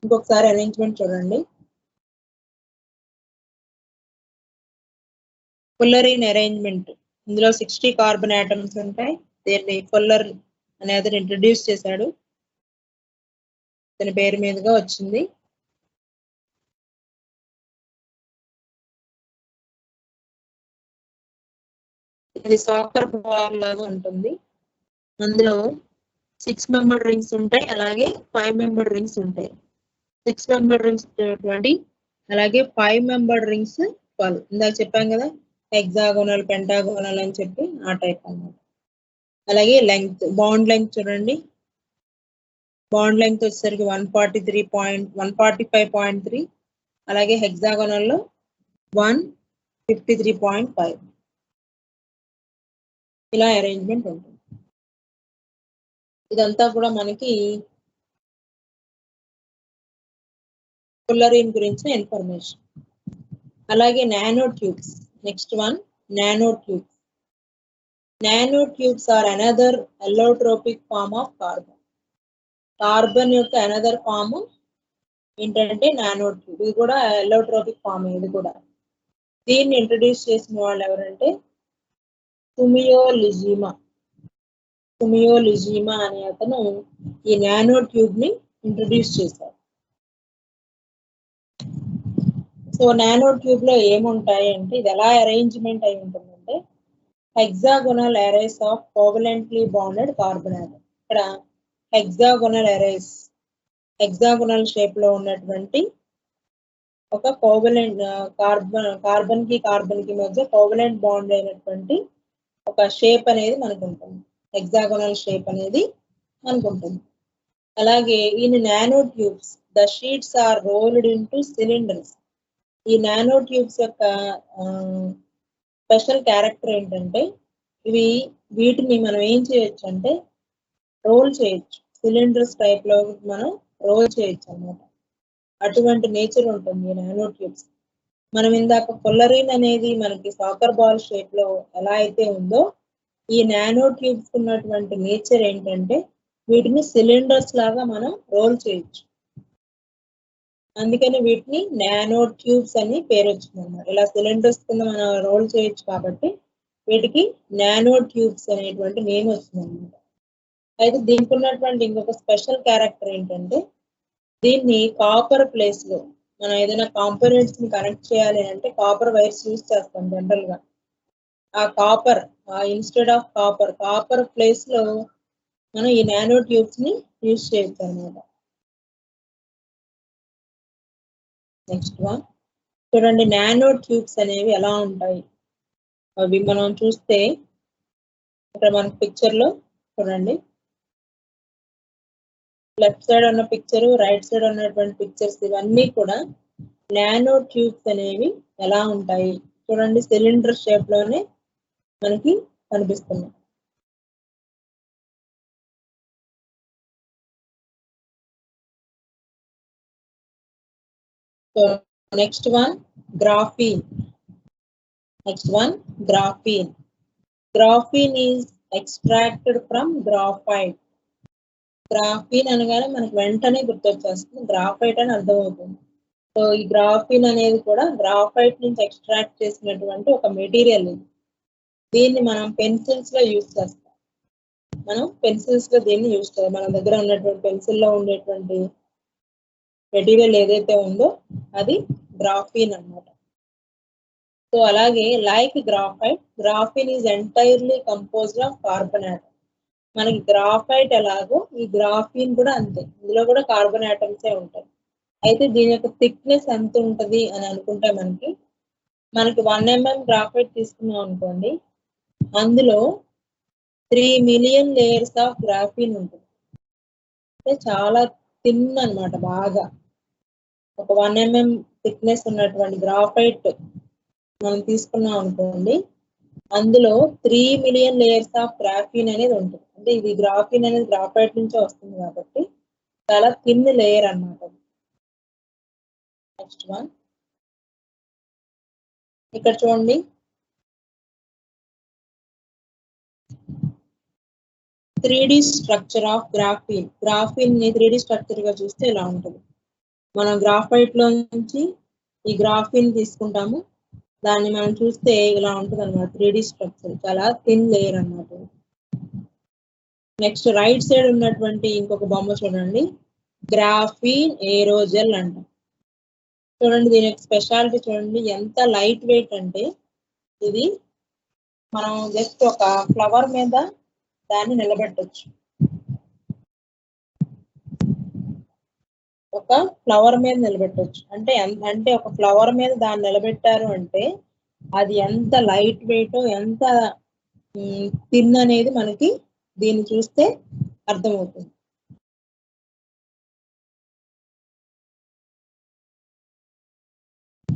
ఇంకొకసారి అరేంజ్మెంట్ చూడండి. ఫుల్లరీన్ అరేంజ్మెంట్, ఇందులో 60 కార్బన్ ఆటమ్స్ ఉంటాయి. దీన్ని ఫుల్లర్ అనేది ఇంట్రడ్యూస్ చేశాడు, తన పేరు మీదుగా వచ్చింది. ఇది సాకర్ బాల్ లాగా ఉంటుంది. అందులో 6 మెంబర్డ్ రింగ్స్ ఉంటాయి, అలాగే 5 మెంబర్డ్ రింగ్స్ ఉంటాయి. 6 మెంబర్డ్ రింగ్స్ 20, అలాగే 5 మెంబర్డ్ రింగ్స్ 12. ఇందాక చెప్పాం కదా హెక్సాగోనల్, పెంటాగోనల్ అని చెప్పి ఆ టైప్ అన్నమాట. అలాగే లెంగ్త్, బాండ్ లెంగ్త్ చూడండి, బాండ్ లెంగ్త్ వచ్చేసరికి 145.3, అలాగే హెక్సాగోనల్ లో 153.5. ఇలా అరేంజ్మెంట్ ఉంటుంది. ఇదంతా కూడా మనకి ఫుల్లరీన్ గురించిన ఇన్ఫర్మేషన్. అలాగే nano tubes, next one nano tubes. Nano tubes are another allotropic form of carbon. Carbon యొక్క అనదర్ ఫామ్ ఏంటంటే నానో ట్యూబ్. ఇది కూడా అల్లోట్రోపిక్ ఫామ్. ఇది కూడా దీన్ని ఇంట్రడ్యూస్ చేసిన వాళ్ళు ఎవరంటే టుమియో లిజిమా అనే అతను ఈ నానో ట్యూబ్ ని ఇంట్రడ్యూస్ చేశారు. సో నానో ట్యూబ్ లో ఏముంటాయి అంటే ఇది ఎలా అరేంజ్మెంట్ అయి ఉంటుందంటే hexagonal arrays of covalently bonded carbon atom. ఇక్కడ హెక్సాగోనల్ అరేస్, హెక్సాగోనల్ షేప్ లో ఉన్నటువంటి ఒక కోవలెంట్ కార్బన్ కి మధ్య కోవలెంట్ బాండ్ అయినటువంటి ఒక షేప్ అనేది మనకు ఉంటుంది. హెక్సాగోనల్ షేప్ అనేది మనకు ఉంటుంది. అలాగే in nano tubes the sheets are rolled into cylinders. ఈ నానో ట్యూబ్స్ యొక్క స్పెషల్ క్యారెక్టర్ ఏంటంటే వీటిని మనం ఏం చేయొచ్చు అంటే రోల్ చేయొచ్చు, సిలిండర్స్ టైప్ లో మనం రోల్ చేయొచ్చు అన్నమాట. అటువంటి నేచర్ ఉంటుంది నానో ట్యూబ్స్. మనం ఇందాక కొల్లరీన్ అనేది మనకి సాకర్ బాల్ షేప్ లో ఎలా అయితే ఉందో, ఈ నానో ట్యూబ్స్ ఉన్నటువంటి నేచర్ ఏంటంటే వీటిని సిలిండర్స్ లాగా మనం రోల్ చేయొచ్చు. అందుకని వీటిని నానో ట్యూబ్స్ అని పేరు వచ్చింది అన్నమాట. ఇలా సిలిండర్స్ కింద మనం రోల్ చేయొచ్చు కాబట్టి వీటికి నానో ట్యూబ్స్ అనేటువంటి నేమ్ వచ్చింది అనమాట. అయితే దీనికి ఉన్నటువంటి ఇంకొక స్పెషల్ క్యారెక్టర్ ఏంటంటే దీన్ని కాపర్ ప్లేస్ లో మనం ఏదైనా కాంపోనెంట్స్ ని కనెక్ట్ చేయాలి అంటే కాపర్ వైర్స్ యూజ్ చేస్తాం జనరల్ గా. ఆ copper instead of copper place లో మనం ఈ నానో ట్యూబ్స్ ని యూజ్ చేయొచ్చు అనమాట. నెక్స్ట్ వన్ చూడండి, నానో ట్యూబ్స్ అనేవి ఎలా ఉంటాయి అవి మనం చూస్తే ఇక్కడ మన పిక్చర్ లో చూడండి, లెఫ్ట్ సైడ్ ఉన్న పిక్చర్, రైట్ సైడ్ ఉన్నటువంటి పిక్చర్స్ ఇవన్నీ కూడా నానో ట్యూబ్స్ అనేవి ఎలా ఉంటాయి చూడండి. సిలిండర్ షేప్ లోనే మనకి కనిపిస్తున్నాయి. So next one graphene. Graphene is extracted from graphite. Graphene అనగానే మనకు వెంటనే గుర్తొచ్చేస్తుంది గ్రాఫైట్ అని అర్థమవుతుంది. సో ఈ గ్రాఫీన్ అనేది కూడా గ్రాఫైట్ నుంచి ఎక్స్ట్రాక్ట్ చేసినటువంటి ఒక మెటీరియల్. దీన్ని మనం పెన్సిల్స్ లో యూజ్ చేస్తాం. దీన్ని యూజ్ చేస్తాం. మన దగ్గర ఉన్నటువంటి పెన్సిల్ లో ఉండేటువంటి మెటీరియల్ ఏదైతే ఉందో అది గ్రాఫీన్ అన్నమాట. సో అలాగే like graphene is entirely composed of carbon atom. మనకి గ్రాఫైట్ ఎలాగో ఈ గ్రాఫీన్ కూడా అంతే, ఇందులో కూడా కార్బన్ ఆటమ్సే ఉంటాయి. అయితే దీని యొక్క థిక్నెస్ ఎంత ఉంటుంది అని అనుకుంటే మనకి 1 mm గ్రాఫైట్ తీసుకున్నాం అనుకోండి, అందులో 3 మిలియన్ లేయర్స్ ఆఫ్ గ్రాఫీన్ ఉంటుంది. అంటే చాలా థిన్ అనమాట. బాగా ఒక 1 mm థిక్నెస్ ఉన్నటువంటి గ్రాఫైట్ మనం తీసుకున్నాం అనుకోండి, అందులో 3 మిలియన్ లేయర్స్ ఆఫ్ గ్రాఫీన్ అనేది ఉంటుంది. అంటే ఇది గ్రాఫీన్ అనేది గ్రాఫైట్ నుంచే వస్తుంది కాబట్టి చాలా థిన్ లేయర్ అన్నమాట. నెక్స్ట్ వన్ ఇక్కడ చూడండి, 3D స్ట్రక్చర్ ఆఫ్ గ్రాఫీన్ ని 3D స్ట్రక్చర్ గా చూస్తే ఇలా ఉంటుంది. మనం గ్రాఫైట్ లో నుంచి ఈ గ్రాఫీన్ తీసుకుంటాము, దాన్ని మనం చూస్తే ఇలా ఉంటుంది అన్నమాట. 3D స్ట్రక్చర్ చాలా థిన్ లేయర్ అన్నమాట. నెక్స్ట్ రైట్ సైడ్ ఉన్నటువంటి ఇంకొక బొమ్మ చూడండి, గ్రాఫీన్ ఏరోజెల్ అంట. చూడండి దీని యొక్క స్పెషాలిటీ చూడండి, ఎంత లైట్ వెయిట్ అంటే ఇది మనం జస్ట్ ఒక ఫ్లవర్ మీద దాన్ని నిలబెట్టచ్చు. అంటే ఒక ఫ్లవర్ మీద దాన్ని నిలబెట్టారు అంటే అది ఎంత లైట్ వెయిట్, ఎంత థిన్ అనేది మనకి దీన్ని చూస్తే అర్థమవుతుంది.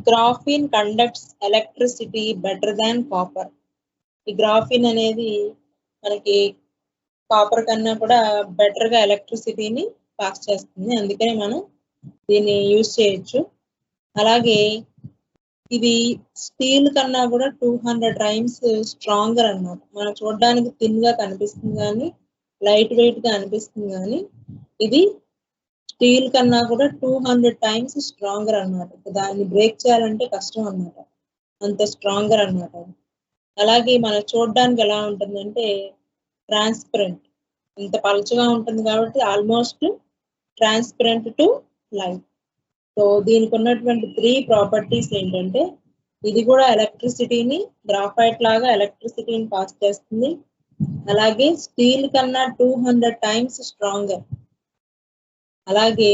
Graphene conducts electricity better than copper. ఈ గ్రాఫీన్ అనేది మనకి కాపర్ కన్నా కూడా బెటర్ గా ఎలక్ట్రిసిటీని పాస్ చేస్తుంది, అందుకని మనం దీన్ని యూజ్ చేయొచ్చు. అలాగే ఇది స్టీల్ కన్నా కూడా 200 టైమ్స్ స్ట్రాంగర్ అన్నమాట. మనం చూడడానికి థిన్ గా కనిపిస్తుంది కానీ, లైట్ వెయిట్ గా అనిపిస్తుంది కానీ, ఇది స్టీల్ కన్నా కూడా 200 టైమ్స్ స్ట్రాంగర్ అన్నమాట. దాన్ని బ్రేక్ చేయాలంటే కష్టం అన్నమాట, అంత స్ట్రాంగర్ అన్నమాట. అలాగే మనం చూడడానికి ఎలా ఉంటుందంటే ట్రాన్స్పరెంట్, ఇంత పలుచగా ఉంటుంది కాబట్టి almost transparent to light. So దీనికి ఉన్నటువంటి 3 ప్రాపర్టీస్ ఏంటంటే ఇది కూడా ఎలక్ట్రిసిటీని గ్రాఫైట్ లాగా ఎలక్ట్రిసిటీని పాస్ చేస్తుంది, అలాగే స్టీల్ కన్నా 200 టైమ్స్ స్ట్రాంగర్. అలాగే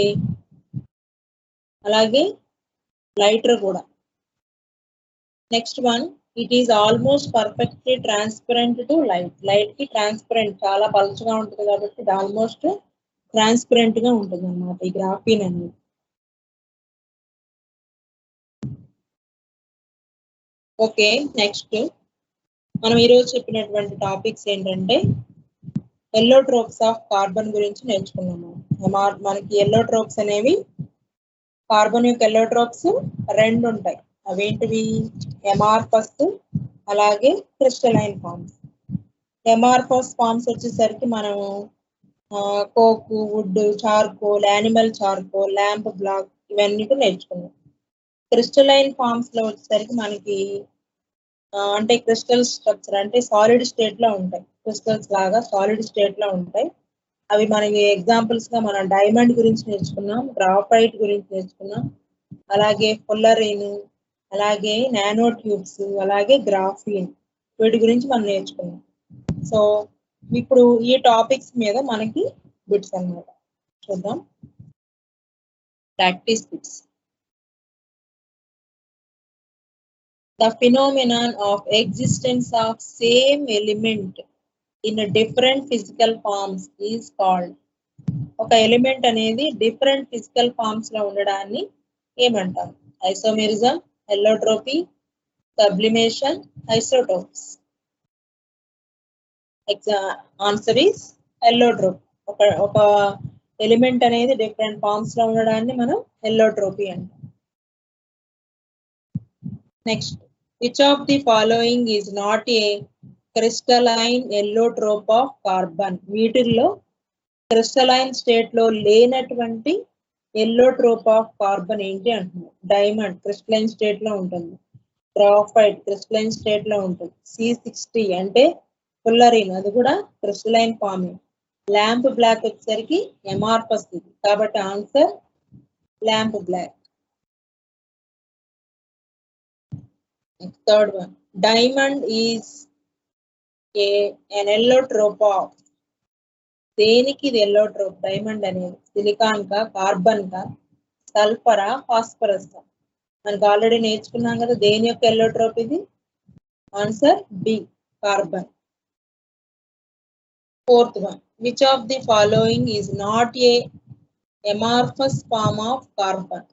లైటర్ కూడా. Next one, it is almost perfectly transparent to light. Light కి ట్రాన్స్పరెంట్, చాలా పలుచగా ఉంటుంది కాబట్టి ఇది ఆల్మోస్ట్ ట్రాన్స్పరెంట్ గా ఉంటుంది అన్నమాట ఈ గ్రాఫీన్ అనేది. ఓకే, నెక్స్ట్ మనం ఈరోజు చెప్పినటువంటి టాపిక్స్ ఏంటంటే ఎల్లోట్రోప్స్ ఆఫ్ కార్బన్ గురించి నేర్చుకున్నాము. మనకి ఎల్లోట్రోప్స్ అనేవి, కార్బన్ యొక్క ఎల్లోట్రోప్స్ రెండు ఉంటాయి. అవేంటివి? ఎమార్ఫస్ అలాగే క్రిస్టలైన్ ఫార్మ్స్. ఎమార్ఫస్ ఫార్మ్స్ వచ్చేసరికి మనము coke, wood, charcoal, animal charcoal, lamp black ఇవన్నీ నేర్చుకున్నాం. క్రిస్టలైన్ ఫార్మ్స్ లో వచ్చేసరికి మనకి అంటే క్రిస్టల్ స్ట్రక్చర్ అంటే సాలిడ్ స్టేట్ లో ఉంటాయి. క్రిస్టల్స్ లాగా సాలిడ్ స్టేట్ లో ఉంటాయి. అవి మనకి ఎగ్జాంపుల్స్ గా మనం డైమండ్ గురించి నేర్చుకున్నాం, గ్రాఫైట్ గురించి నేర్చుకున్నాం, అలాగే ఫుల్లరీన్, అలాగే నానో ట్యూబ్స్, అలాగే గ్రాఫీన్, వీటి గురించి మనం నేర్చుకున్నాం. సో ఇప్పుడు ఈ టాపిక్స్ మీద మనకి బిట్స్ అన్నమాట. చూద్దాం, practice bits. The phenomenon of existence of same element in a different physical forms is called. ఒక ఎలిమెంట్ అనేది డిఫరెంట్ ఫిజికల్ ఫార్మ్స్ లో ఉండడాన్ని ఏమంటాం? Isomerism, allotropy, sublimation, isotopes. Answer is allotropy. ఒక ఎలిమెంట్ అనేది డిఫరెంట్ ఫార్మ్స్ లో ఉండడాన్ని మనం ఎల్లోట్రోపీ అంటాం. Next, which of the following is not a crystalline allotrope of carbon? వీటిల్లో క్రిస్టలైన్ స్టేట్ లో లేనటువంటి ఎల్లోట్రోప్ ఆఫ్ కార్బన్ ఏంటి అంటున్నాం? డైమండ్ క్రిస్టలైన్ స్టేట్ లో ఉంటుంది, గ్రాఫైట్ క్రిస్టలైన్ స్టేట్ లో ఉంటుంది, C60 అంటే ఫుల్లరీన్ అది కూడా క్రిస్టలైన్ ఫామ్, ల్యాంప్ బ్లాక్ వచ్చేసరికి ఎమార్ఫస్ ఇది. కాబట్టి answer lamp black. Third one, diamond is an allotrope of. దేనికి ఇది ఎల్లోట్రోప్? డైమండ్ అనేది సిలికాన్ కా, కార్బన్ కా, సల్ఫరా, ఫాస్ఫరస్ కా? మనకు ఆల్రెడీ నేర్చుకున్నాం కదా దేని యొక్క ఎల్లోట్రోప్ ఇది. Answer B, carbon. Fourth one, which of the following is not a amorphous form of carbon?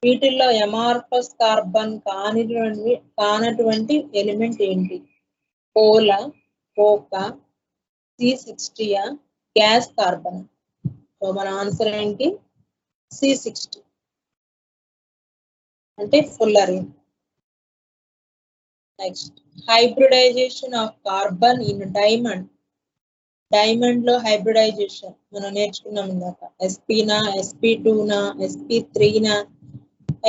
వీటిల్లో ఎమార్ఫస్ కార్బన్ కానటువంటి ఎలిమెంట్ ఏంటి? కోలా, కోకా, C60, గ్యాస్ కార్బన్. సో మన ఆన్సర్ ఏంటి? C60 అంటే fullerene. Next, hybridization of carbon in diamond. Diamond లో hybridization మనం నేర్చుకున్నాం ఇందాక. SP-నా, SP2-నా, SP3-నా,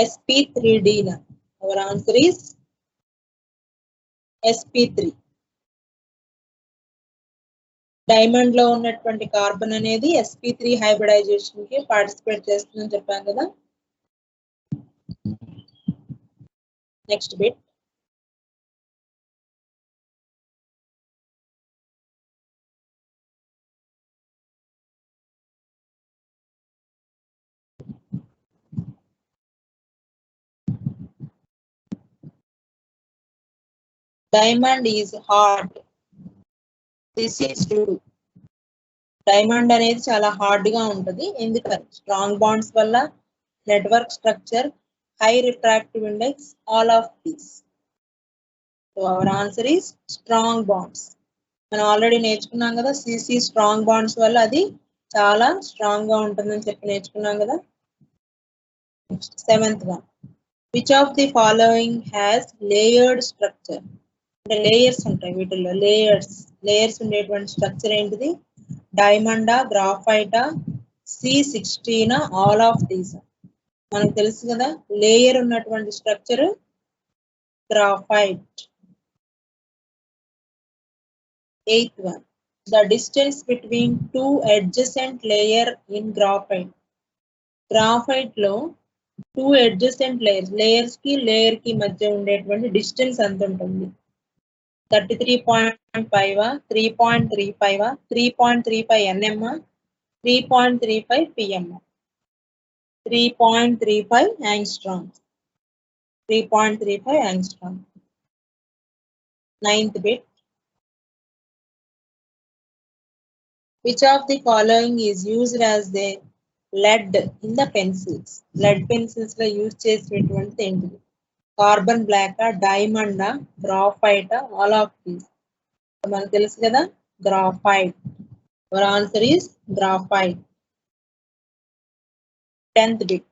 SP3D-నా? Our answer is SP3. Diamond లో ఉన్నటువంటి కార్బన్ అనేది SP3 హైబ్రిడైజేషన్ కి పార్టిసిపేట్ చేస్తుందని చెప్పాం కదా. Next bit, diamond is hard. This is true. Diamond అనేది చాలా హార్డ్ గా ఉంటుంది. ఎందుకని? స్ట్రాంగ్ బాండ్స్ వల్ల, network structure, high refractive index, all of these. So our answer is strong bonds. మనం ఆల్రెడీ నేర్చుకున్నాం కదా CC స్ట్రాంగ్ బాండ్స్ వల్ల అది చాలా స్ట్రాంగ్ గా ఉంటుందని చెప్పి నేర్చుకున్నాం కదా. Seventh one, which of the following has layered structure? అంటే లేయర్స్ ఉంటాయి వీటిల్లో. లేయర్స్ ఉండేటువంటి స్ట్రక్చర్ ఏంటిది? డైమండా, గ్రాఫైటా, C60నా, ఆల్ ఆఫ్ దీస్? మనకు తెలుసు కదా లేయర్ ఉన్నటువంటి structure graphite. Eighth one, the distance between two adjacent layer in graphite. Graphite లో టూ అడ్జసెంట్ లేయర్స్ కి లేయర్ కి మధ్య ఉండేటువంటి డిస్టెన్స్ ఎంత ఉంటుంది? 33.5, 3.35, 3.35 nm, 3.35 pm, 3.35 angstrom, 3.35 angstrom. Ninth bit. Which of the following is used as the lead in the pencils? Lead pencils లో use చేసేటువంటిది ఏంటిది? Carbon black, diamond, graphite, all of these. మనకు తెలుసు కదా, graphite. Our answer is graphite. 10th bit.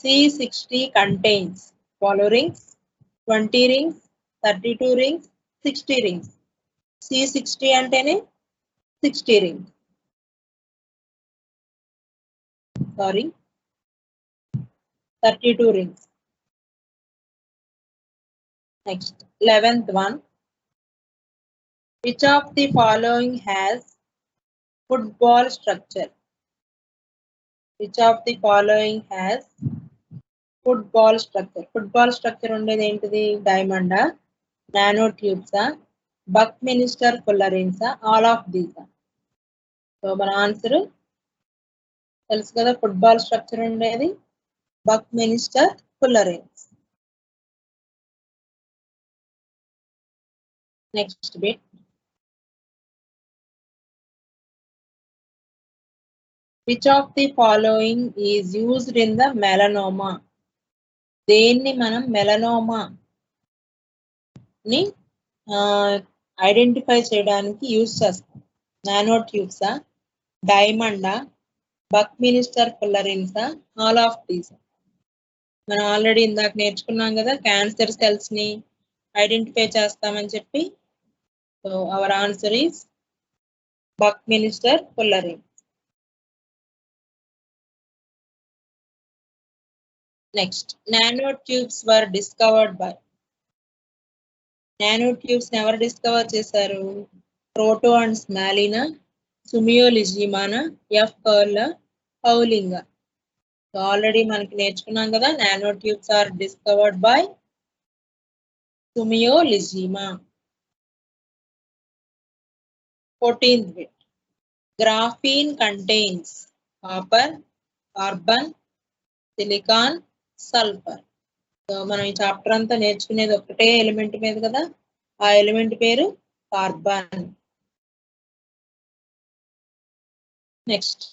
C60 contains follow rings, 20 rings, 32 rings, 60 rings. C60 అంటేనే 60 rings. Sorry, 32 rings. Next, 11th one. Which of the following has football structure? Which of the following has football structure? Football structure ఉండేది ఏంటిది? Diamond, nano tubes, buckminster fullerenes, all of these. So మన answer తెలుసు కదా, football structure ఉండేది buckminster fullerenes. Next bit. Which of the following is used in the melanoma? దేన్ని మనం melanoma ని identify చేయడానికి యూజ్ చేస్తాం? నానో ట్యూబ్సా, డైమండా, బక్మినిస్టర్ ఫుల్లరిన్సా, ఆల్ ఆఫ్ దీస్. మనం ఆల్రెడీ ఇందాక నేర్చుకున్నాం కదా, క్యాన్సర్ సెల్స్ ని ఐడెంటిఫై చేస్తామని చెప్పి. So our answer is buckminster fullerene. Next, nanotubes were discovered by. Nanotubes never discover చేశారు? ప్రోటో అండ్ స్మాలినా, సుమియో లిజిమానా, ఎఫ్ కర్లా, పౌలింగా. సో ఆల్రెడీ మనకి నేర్చుకున్నాం కదా, nanotubes are discovered by Sumio Iijima. 14th bit. Graphene contains copper, carbon, silicon, sulphur. So మనం ఈ చాప్టర్ అంతా నేర్చుకునేది ఒకటే ఎలిమెంట్ మీద కదా, ఆ ఎలిమెంట్ పేరు carbon. Next,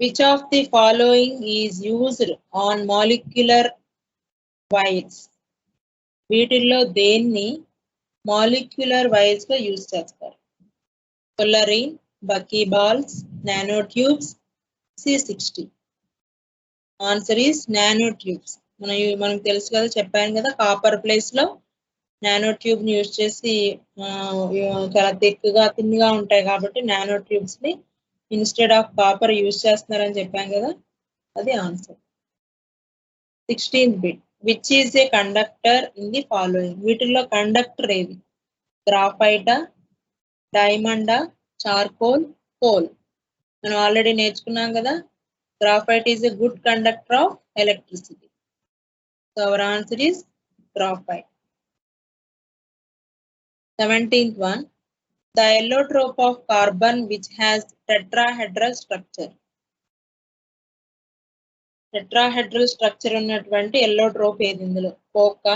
which of the following is used on molecular wires? వీటిల్లో దేన్ని మాలిక్యులర్ వైర్స్ గా యూజ్ చేస్తారు? Fullerene, buckyballs, nano tubes, C60. Answer is nano tubes. మనకు తెలుసు కదా, చెప్పాను కదా, కాపర్ ప్లేస్ లో నానో ట్యూబ్ ని యూజ్ చేసి చాలా తిన్గా ఉంటాయి కాబట్టి నానో ట్యూబ్స్ ని ఇన్స్టెడ్ ఆఫ్ కాపర్ యూజ్ చేస్తున్నారని చెప్పాను కదా, అది answer. 16th bit. Which is a conductor in the following? వీటిల్లో కండక్టర్ ఏది? గ్రాఫైటా, డైమండా, చార్కోల్, కోల్. మనం ఆల్రెడీ నేర్చుకున్నాం కదా, graphite is a good conductor of electricity. So our answer is graphite. 17th one. The allotrope of carbon which has tetrahedral structure. Tetrahedral structure ఉన్నటువంటి allotrope ఏది ఇందులో? కోకా,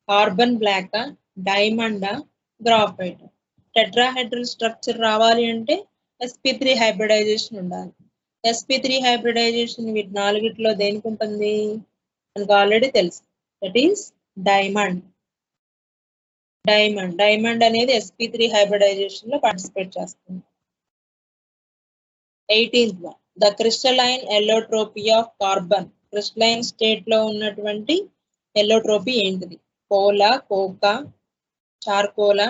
carbon black, diamond, graphite. Tetrahedral structure రావాలి అంటే sp3 hybridisation ఉండాలి. sp3 hybridisation వీటి నాలుగిట్లో దేనికి ఉంటుంది? మనకు ఆల్రెడీ తెలుసు, దట్ ఈస్ డైమండ్. డైమండ్ అనేది sp3 హైబ్రిడైజేషన్ లో పార్టిసిపేట్ చేస్తుంది. 18th one. The crystalline allotropy of carbon. Crystalline state లో ఉన్నటువంటి ఎల్లోట్రోపీ ఏంటిది? కోలా, కోకా, చార్కోలా,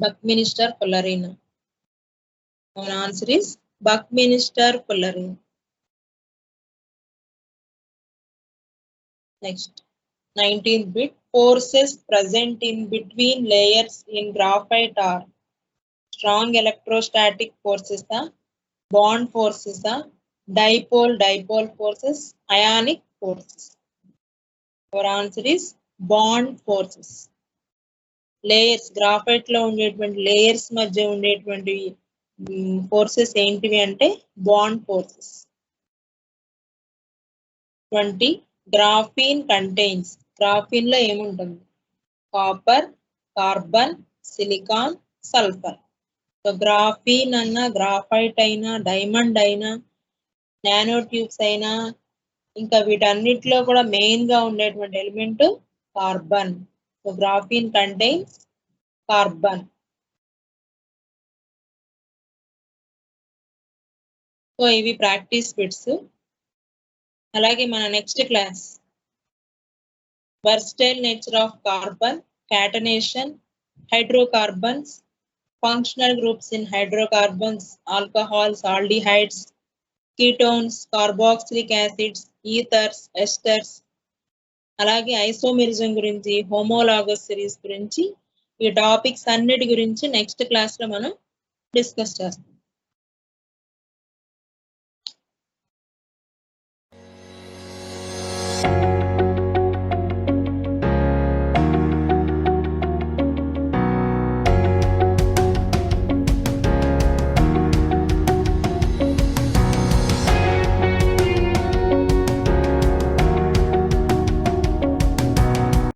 బక్మినిస్టర్ ఫుల్లరిన్. మన answer is buckminster fullerene. Next, 19th bit. Forces present in between layers in graphite are strong electrostatic forces, bond forces, dipole forces, ionic forces. Our answer is bond forces. Layers graphite లో ఉండేటువంటి layers మధ్య ఉండేటువంటి forces ఏంటివి అంటే bond forces. 20 graphene contains, graphene లో ఏముంటుంది? Copper, carbon, silicon, sulphur. So graphene అన్నా, graphite అయినా, డైమండ్ అయినా, నానో ట్యూబ్స్ అయినా, ఇంకా వీటన్నిటిలో కూడా మెయిన్ గా ఉండేటువంటి element carbon. So graphene contains carbon. So ఇవి ప్రాక్టీస్ బిట్స్. అలాగే మన next class versatile nature of carbon, catenation, hydrocarbons, functional groups in hydrocarbons, alcohols, aldehydes, ketones, carboxylic acids, ethers, esters, అలాగే ఐసోమెరిజం గురించి, హోమోలాగస్ సిరీస్ గురించి, ఈ topics అన్నిటి గురించి next class లో మనం డిస్కస్ చేస్తాం.